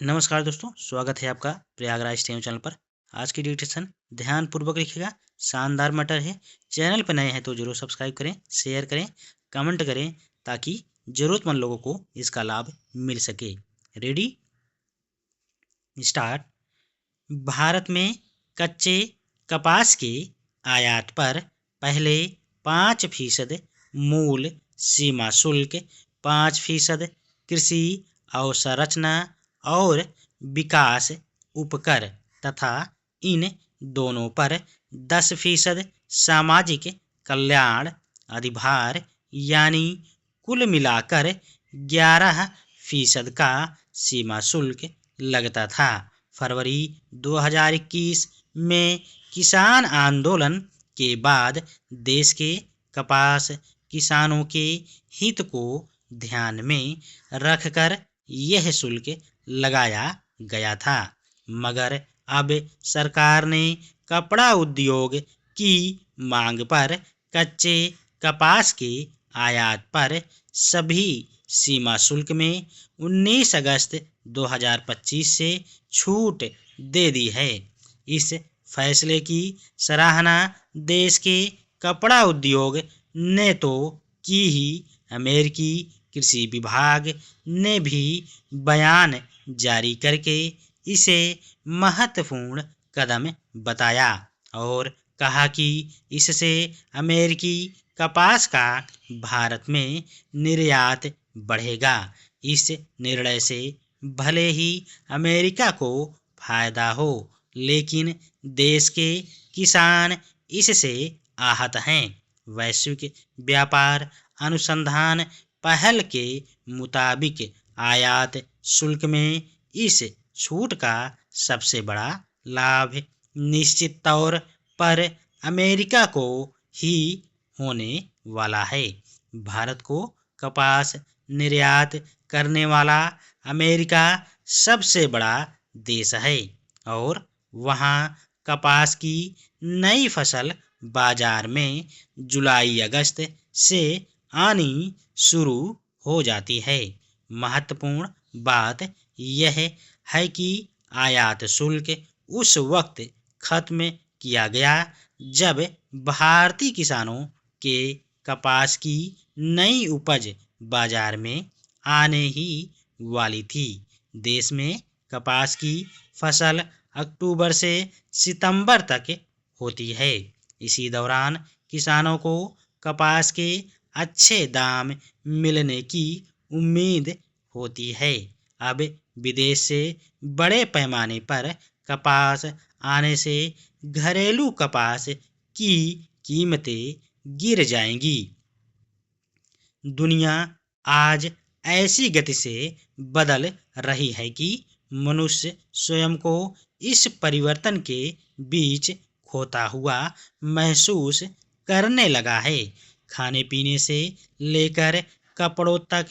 नमस्कार दोस्तों, स्वागत है आपका प्रयागराज टेम चैनल पर। आज की डिस्कशन ध्यानपूर्वक लिखिएगा। शानदार मैटर है। चैनल पर नए हैं तो जरूर सब्सक्राइब करें, शेयर करें, कमेंट करें ताकि जरूरतमंद लोगों को इसका लाभ मिल सके। Ready, start. भारत में कच्चे कपास के आयात पर पहले 5% मूल सीमा शुल्क, 5% कृषि अवसंरचना और विकास उपकर तथा इन दोनों पर 10% सामाजिक कल्याण अधिभार यानी कुल मिलाकर 11% का सीमा शुल्क लगता था। फरवरी 2021 में किसान आंदोलन के बाद देश के कपास किसानों के हित को ध्यान में रखकर यह शुल्क लगाया गया था, मगर अब सरकार ने कपड़ा उद्योग की मांग पर कच्चे कपास के आयात पर सभी सीमा शुल्क में 19 अगस्त 2025 से छूट दे दी है। इस फैसले की सराहना देश के कपड़ा उद्योग ने तो की ही, अमेरिकी कृषि विभाग ने भी बयान जारी करके इसे महत्वपूर्ण कदम बताया और कहा कि इससे अमेरिकी कपास का भारत में निर्यात बढ़ेगा। इस निर्णय से भले ही अमेरिका को फायदा हो, लेकिन देश के किसान इससे आहत हैं। वैश्विक व्यापार अनुसंधान पहल के मुताबिक आयात शुल्क में इस छूट का सबसे बड़ा लाभ निश्चित तौर पर अमेरिका को ही होने वाला है। भारत को कपास निर्यात करने वाला अमेरिका सबसे बड़ा देश है और वहाँ कपास की नई फसल बाजार में जुलाई अगस्त से आनी शुरू हो जाती है। महत्वपूर्ण बात यह है कि आयात शुल्क उस वक्त खत्म किया गया जब भारतीय किसानों के कपास की नई उपज बाजार में आने ही वाली थी। देश में कपास की फसल अक्टूबर से सितंबर तक होती है। इसी दौरान किसानों को कपास के अच्छे दाम मिलने की उम्मीद होती है। अब विदेश से बड़े पैमाने पर कपास आने से घरेलू कपास की कीमतें गिर जाएंगी। दुनिया आज ऐसी गति से बदल रही है कि मनुष्य स्वयं को इस परिवर्तन के बीच खोता हुआ महसूस करने लगा है। खाने पीने से लेकर कपड़ों तक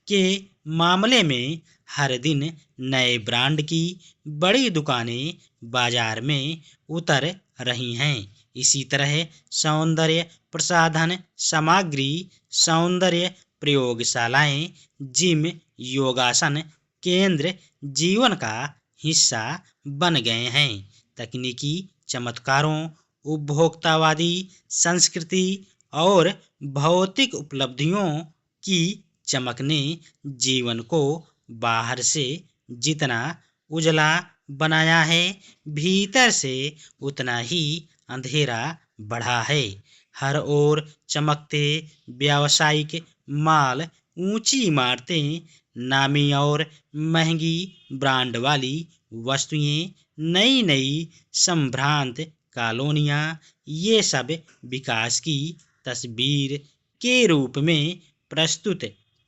के मामले में हर दिन नए ब्रांड की बड़ी दुकानें बाजार में उतर रही हैं। इसी तरह सौंदर्य प्रसाधन सामग्री, सौंदर्य प्रयोगशालाएं, जिम, योगासन केंद्र जीवन का हिस्सा बन गए हैं। तकनीकी चमत्कारों, उपभोक्तावादी संस्कृति और भौतिक उपलब्धियों की चमक ने जीवन को बाहर से जितना उजला बनाया है, भीतर से उतना ही अंधेरा बढ़ा है। हर ओर चमकते व्यावसायिक माल, ऊंची इमारतें, नामी और महंगी ब्रांड वाली वस्तुएं, नई नई संभ्रांत कॉलोनियां, ये सब विकास की तस्वीर के रूप में प्रस्तुत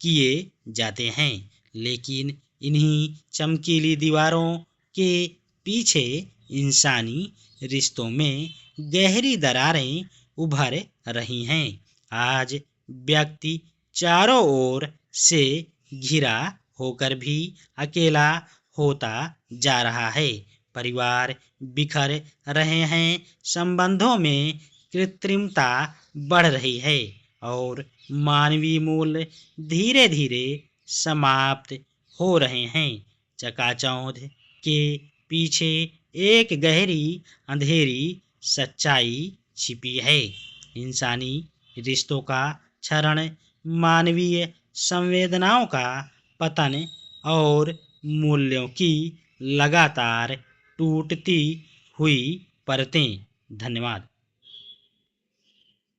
किए जाते हैं। लेकिन इन्हीं चमकीली दीवारों के पीछे इंसानी रिश्तों में गहरी दरारें उभर रही हैं। आज व्यक्ति चारों ओर से घिरा होकर भी अकेला होता जा रहा है। परिवार बिखर रहे हैं, संबंधों में कृत्रिमता बढ़ रही है और मानवीय मूल्य धीरे धीरे समाप्त हो रहे हैं। चकाचौंध के पीछे एक गहरी अंधेरी सच्चाई छिपी है। इंसानी रिश्तों का क्षरण, मानवीय संवेदनाओं का पतन और मूल्यों की लगातार टूटती हुई परतें। धन्यवाद।